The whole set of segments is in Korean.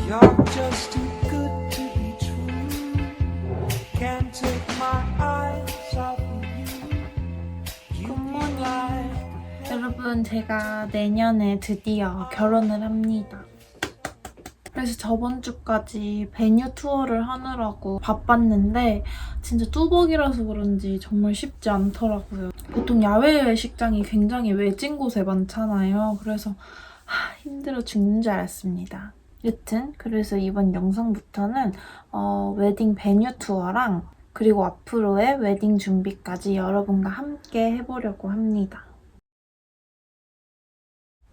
You're just too good to be true. Can't take my eyes off of you. 굿모닝. 여러분, 제가 내년에 드디어 결혼을 합니다. 그래서 저번 주까지 베뉴 투어를 하느라고 바빴는데 진짜 뚜벅이라서 그런지 정말 쉽지 않더라고요. 보통 야외 외식장이 굉장히 외진 곳에 많잖아요. 그래서 힘들어 죽는 줄 알았습니다. 여튼 그래서 이번 영상부터는 웨딩 베뉴 투어랑 그리고 앞으로의 웨딩 준비까지 여러분과 함께 해보려고 합니다.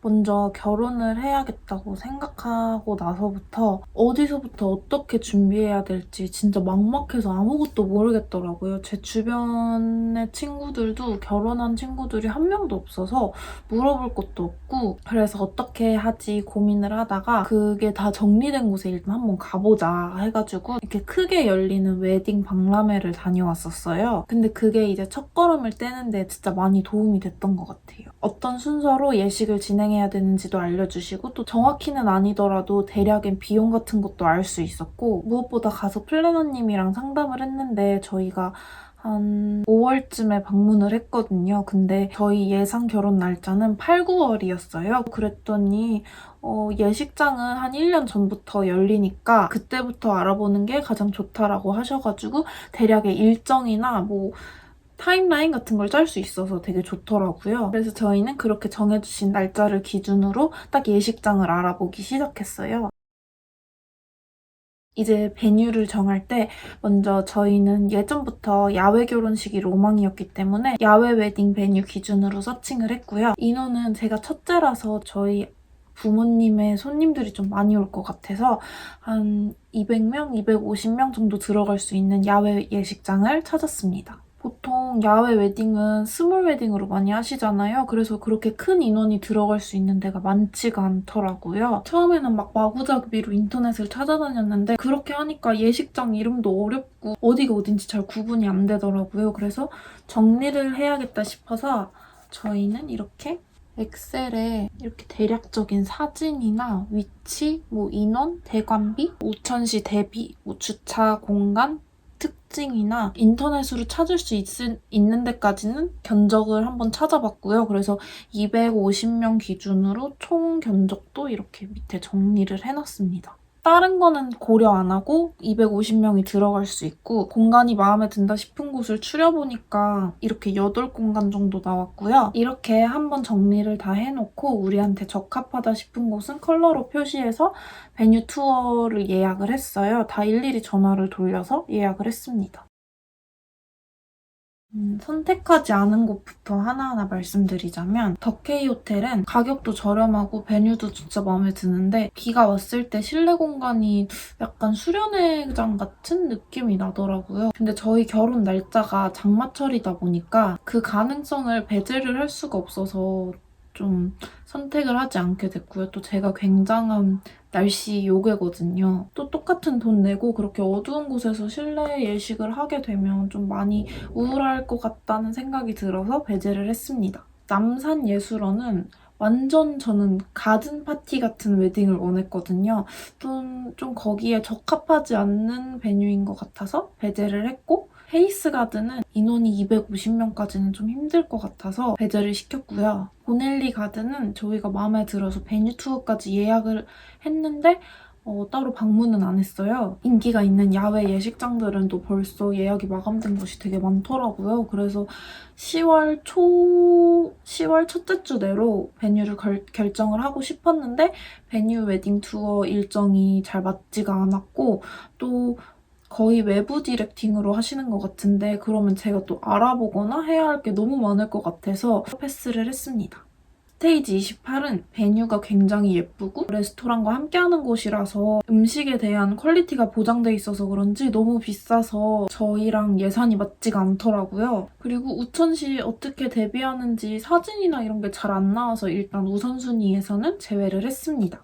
먼저 결혼을 해야겠다고 생각하고 나서부터 어디서부터 어떻게 준비해야 될지 진짜 막막해서 아무것도 모르겠더라고요. 제 주변의 친구들도 결혼한 친구들이 한 명도 없어서 물어볼 것도 없고 그래서 어떻게 하지 고민을 하다가 그게 다 정리된 곳에 일단 한번 가보자 해가지고 이렇게 크게 열리는 웨딩 박람회를 다녀왔었어요. 근데 그게 이제 첫걸음을 떼는데 진짜 많이 도움이 됐던 것 같아요. 어떤 순서로 예식을 진행해야 되는지도 알려주시고 또 정확히는 아니더라도 대략의 비용 같은 것도 알 수 있었고 무엇보다 가서 플래너님이랑 상담을 했는데 저희가 한 5월쯤에 방문을 했거든요. 근데 저희 예상 결혼 날짜는 8, 9월이었어요. 그랬더니 예식장은 한 1년 전부터 열리니까 그때부터 알아보는 게 가장 좋다라고 하셔가지고 대략의 일정이나 뭐 타임라인 같은 걸 짤 수 있어서 되게 좋더라고요. 그래서 저희는 그렇게 정해주신 날짜를 기준으로 딱 예식장을 알아보기 시작했어요. 이제 베뉴를 정할 때 먼저 저희는 예전부터 야외 결혼식이 로망이었기 때문에 야외 웨딩 베뉴 기준으로 서칭을 했고요. 인원은 제가 첫째라서 저희 부모님의 손님들이 좀 많이 올 것 같아서 한 200명, 250명 정도 들어갈 수 있는 야외 예식장을 찾았습니다. 보통 야외 웨딩은 스몰 웨딩으로 많이 하시잖아요. 그래서 그렇게 큰 인원이 들어갈 수 있는 데가 많지가 않더라고요. 처음에는 막 마구잡이로 인터넷을 찾아다녔는데 그렇게 하니까 예식장 이름도 어렵고 어디가 어딘지 잘 구분이 안 되더라고요. 그래서 정리를 해야겠다 싶어서 저희는 이렇게 엑셀에 이렇게 대략적인 사진이나 위치, 뭐 인원, 대관비, 우천시 대비, 뭐 주차 공간, 특징이나 인터넷으로 찾을 수 있는 데까지는 견적을 한번 찾아봤고요. 그래서 250명 기준으로 총 견적도 이렇게 밑에 정리를 해놨습니다. 다른 거는 고려 안 하고 250명이 들어갈 수 있고 공간이 마음에 든다 싶은 곳을 추려보니까 이렇게 8공간 정도 나왔고요. 이렇게 한번 정리를 다 해놓고 우리한테 적합하다 싶은 곳은 컬러로 표시해서 베뉴 투어를 예약을 했어요. 다 일일이 전화를 돌려서 예약을 했습니다. 선택하지 않은 곳부터 하나하나 말씀드리자면 더케이 호텔은 가격도 저렴하고 베뉴도 진짜 마음에 드는데 비가 왔을 때 실내 공간이 약간 수련회장 같은 느낌이 나더라고요. 근데 저희 결혼 날짜가 장마철이다 보니까 그 가능성을 배제를 할 수가 없어서 좀 선택을 하지 않게 됐고요. 또 제가 굉장한 날씨 요괴거든요. 또 똑같은 돈 내고 그렇게 어두운 곳에서 실내 예식을 하게 되면 좀 많이 우울할 것 같다는 생각이 들어서 배제를 했습니다. 남산예술원은 완전 저는 가든 파티 같은 웨딩을 원했거든요. 좀 거기에 적합하지 않는 베뉴인 것 같아서 배제를 했고 헤이스 가든은 인원이 250명까지는 좀 힘들 것 같아서 배제를 시켰고요. 보넬리 가든은 저희가 마음에 들어서 베뉴 투어까지 예약을 했는데 따로 방문은 안 했어요. 인기가 있는 야외 예식장들은 또 벌써 예약이 마감된 곳이 되게 많더라고요. 그래서 10월 첫째 주 내로 베뉴를 결정을 하고 싶었는데 베뉴 웨딩 투어 일정이 잘 맞지가 않았고 또 거의 외부 디렉팅으로 하시는 것 같은데 그러면 제가 또 알아보거나 해야 할 게 너무 많을 것 같아서 패스를 했습니다. 스테이지 28은 베뉴가 굉장히 예쁘고 레스토랑과 함께하는 곳이라서 음식에 대한 퀄리티가 보장돼 있어서 그런지 너무 비싸서 저희랑 예산이 맞지가 않더라고요. 그리고 우천시 어떻게 대비하는지 사진이나 이런 게 잘 안 나와서 일단 우선순위에서는 제외를 했습니다.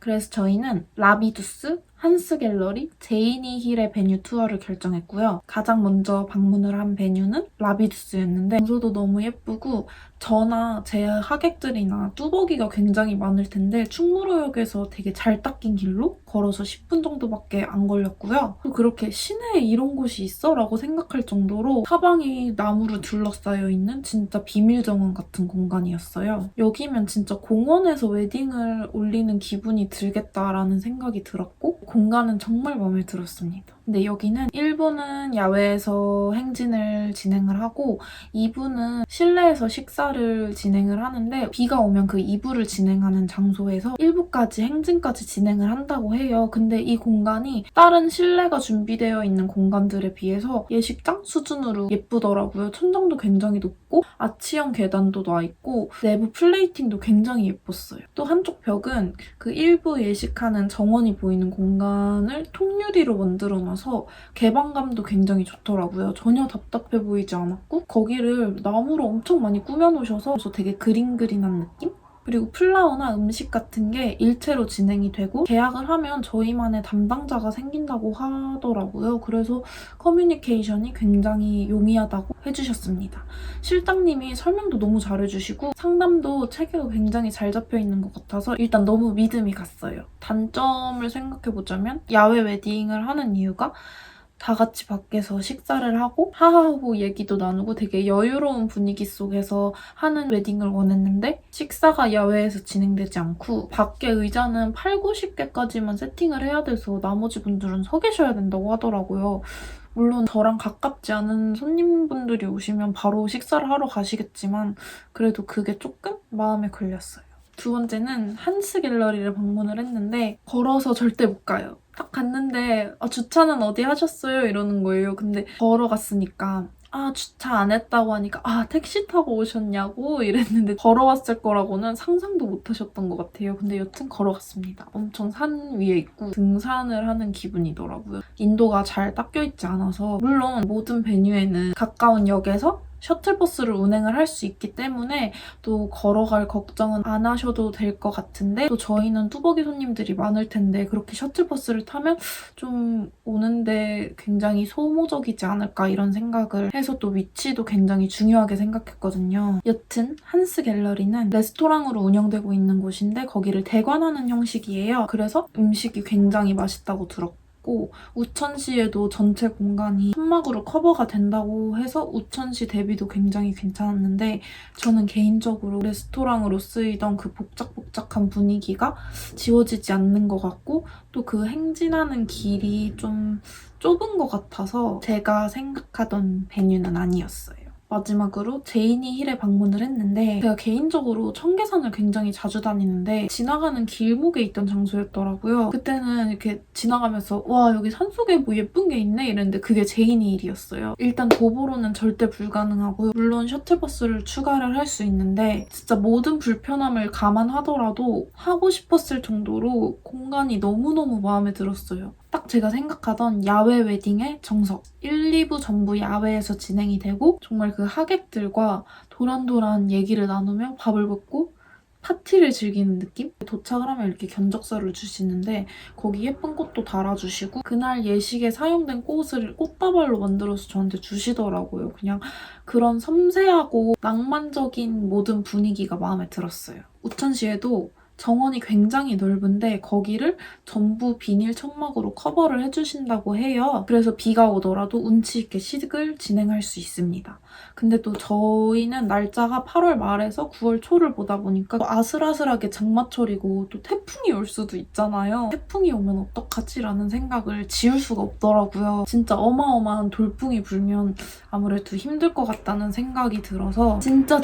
그래서 저희는 라비두스, 한스 갤러리 제이니 힐의 베뉴 투어를 결정했고요. 가장 먼저 방문을 한 베뉴는 라비두스였는데 장소도 너무 예쁘고 저나 제 하객들이나 뚜벅이가 굉장히 많을 텐데 충무로역에서 되게 잘 닦인 길로 걸어서 10분 정도밖에 안 걸렸고요. 또 그렇게 시내에 이런 곳이 있어? 라고 생각할 정도로 사방이 나무로 둘러싸여 있는 진짜 비밀 정원 같은 공간이었어요. 여기면 진짜 공원에서 웨딩을 올리는 기분이 들겠다라는 생각이 들었고 공간은 정말 마음에 들었습니다. 근데 여기는 1부는 야외에서 행진을 진행을 하고 2부는 실내에서 식사를 진행을 하는데 비가 오면 그 2부를 진행하는 장소에서 1부까지 행진까지 진행을 한다고 해요. 근데 이 공간이 다른 실내가 준비되어 있는 공간들에 비해서 예식장 수준으로 예쁘더라고요. 천장도 굉장히 높고 아치형 계단도 놔 있고 내부 플레이팅도 굉장히 예뻤어요. 또 한쪽 벽은 그 1부 예식하는 정원이 보이는 공간을 통유리로 만들어놔서 개방감도 굉장히 좋더라고요. 전혀 답답해 보이지 않았고 거기를 나무로 엄청 많이 꾸며놓으셔서 되게 그린그린한 느낌? 그리고 플라워나 음식 같은 게 일체로 진행이 되고 계약을 하면 저희만의 담당자가 생긴다고 하더라고요. 그래서 커뮤니케이션이 굉장히 용이하다고 해주셨습니다. 실장님이 설명도 너무 잘해주시고 상담도 체계가 굉장히 잘 잡혀있는 것 같아서 일단 너무 믿음이 갔어요. 단점을 생각해보자면 야외 웨딩을 하는 이유가 다 같이 밖에서 식사를 하고 하하호호 얘기도 나누고 되게 여유로운 분위기 속에서 하는 웨딩을 원했는데 식사가 야외에서 진행되지 않고 밖에 의자는 8, 90개까지만 세팅을 해야 돼서 나머지 분들은 서 계셔야 된다고 하더라고요. 물론 저랑 가깝지 않은 손님분들이 오시면 바로 식사를 하러 가시겠지만 그래도 그게 조금 마음에 걸렸어요. 두 번째는 한스 갤러리를 방문을 했는데 걸어서 절대 못 가요. 딱 갔는데 주차는 어디 하셨어요? 이러는 거예요. 근데 걸어갔으니까 주차 안 했다고 하니까 택시 타고 오셨냐고 이랬는데 걸어왔을 거라고는 상상도 못 하셨던 것 같아요. 근데 여튼 걸어갔습니다. 엄청 산 위에 있고 등산을 하는 기분이더라고요. 인도가 잘 닦여 있지 않아서 물론 모든 베뉴에는 가까운 역에서 셔틀버스를 운행을 할 수 있기 때문에 또 걸어갈 걱정은 안 하셔도 될 것 같은데 또 저희는 뚜벅이 손님들이 많을 텐데 그렇게 셔틀버스를 타면 좀 오는데 굉장히 소모적이지 않을까 이런 생각을 해서 또 위치도 굉장히 중요하게 생각했거든요. 여튼 한스 갤러리는 레스토랑으로 운영되고 있는 곳인데 거기를 대관하는 형식이에요. 그래서 음식이 굉장히 맛있다고 들었고 우천시에도 전체 공간이 천막으로 커버가 된다고 해서 우천시 대비도 굉장히 괜찮았는데 저는 개인적으로 레스토랑으로 쓰이던 그 복작복작한 분위기가 지워지지 않는 것 같고 또 그 행진하는 길이 좀 좁은 것 같아서 제가 생각하던 베뉴는 아니었어요. 마지막으로 제이니 힐에 방문을 했는데 제가 개인적으로 청계산을 굉장히 자주 다니는데 지나가는 길목에 있던 장소였더라고요. 그때는 이렇게 지나가면서 와 여기 산속에 뭐 예쁜 게 있네 이랬는데 그게 제이니 힐이었어요. 일단 도보로는 절대 불가능하고요. 물론 셔틀버스를 추가를 할 수 있는데 진짜 모든 불편함을 감안하더라도 하고 싶었을 정도로 공간이 너무너무 마음에 들었어요. 딱 제가 생각하던 야외 웨딩의 정석 1, 2부 전부 야외에서 진행이 되고 정말 그 하객들과 도란도란 얘기를 나누며 밥을 먹고 파티를 즐기는 느낌? 도착을 하면 이렇게 견적서를 주시는데 거기 예쁜 꽃도 달아주시고 그날 예식에 사용된 꽃을 꽃다발로 만들어서 저한테 주시더라고요. 그냥 그런 섬세하고 낭만적인 모든 분위기가 마음에 들었어요. 우천시에도 정원이 굉장히 넓은데 거기를 전부 비닐 천막으로 커버를 해주신다고 해요. 그래서 비가 오더라도 운치 있게 식을 진행할 수 있습니다. 근데 또 저희는 날짜가 8월 말에서 9월 초를 보다 보니까 아슬아슬하게 장마철이고 또 태풍이 올 수도 있잖아요. 태풍이 오면 어떡하지라는 생각을 지울 수가 없더라고요. 진짜 어마어마한 돌풍이 불면 아무래도 힘들 것 같다는 생각이 들어서 진짜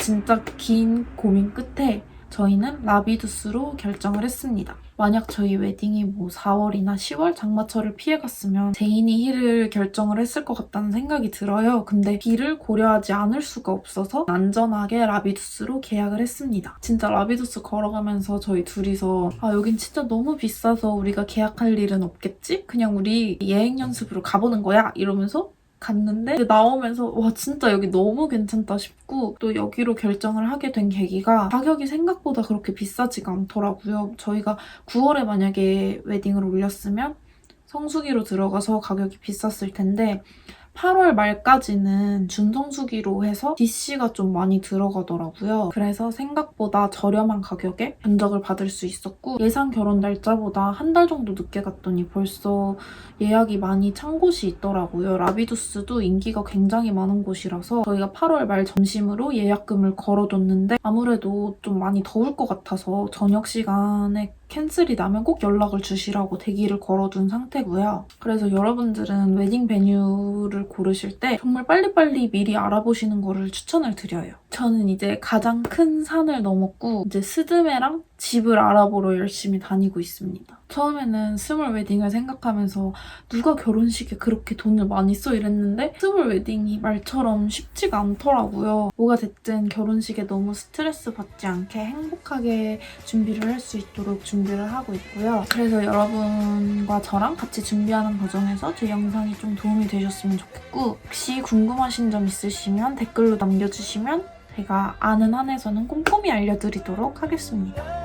긴 고민 끝에 저희는 라비두스로 결정을 했습니다. 만약 저희 웨딩이 4월이나 10월 장마철을 피해갔으면 제이니 힐을 결정을 했을 것 같다는 생각이 들어요. 근데 비를 고려하지 않을 수가 없어서 안전하게 라비두스로 계약을 했습니다. 진짜 라비두스 걸어가면서 저희 둘이서 여긴 진짜 너무 비싸서 우리가 계약할 일은 없겠지? 그냥 우리 예행 연습으로 가보는 거야 이러면서 갔는데 나오면서 와 진짜 여기 너무 괜찮다 싶고 또 여기로 결정을 하게 된 계기가 가격이 생각보다 그렇게 비싸지가 않더라고요. 저희가 9월에 만약에 웨딩을 올렸으면 성수기로 들어가서 가격이 비쌌을 텐데 8월 말까지는 준성수기로 해서 DC가 좀 많이 들어가더라고요. 그래서 생각보다 저렴한 가격에 견적을 받을 수 있었고 예상 결혼 날짜보다 한 달 정도 늦게 갔더니 벌써 예약이 많이 찬 곳이 있더라고요. 라비두스도 인기가 굉장히 많은 곳이라서 저희가 8월 말 점심으로 예약금을 걸어뒀는데 아무래도 좀 많이 더울 것 같아서 저녁 시간에 캔슬이 나면 꼭 연락을 주시라고 대기를 걸어둔 상태고요. 그래서 여러분들은 웨딩 베뉴를 고르실 때 정말 빨리빨리 미리 알아보시는 거를 추천을 드려요. 저는 이제 가장 큰 산을 넘었고 이제 스드메랑 집을 알아보러 열심히 다니고 있습니다. 처음에는 스몰 웨딩을 생각하면서 누가 결혼식에 그렇게 돈을 많이 써 이랬는데 스몰 웨딩이 말처럼 쉽지가 않더라고요. 뭐가 됐든 결혼식에 너무 스트레스 받지 않게 행복하게 준비를 할 수 있도록 준비를 하고 있고요. 그래서 여러분과 저랑 같이 준비하는 과정에서 제 영상이 좀 도움이 되셨으면 좋겠고 혹시 궁금하신 점 있으시면 댓글로 남겨주시면 제가 아는 한에서는 꼼꼼히 알려드리도록 하겠습니다.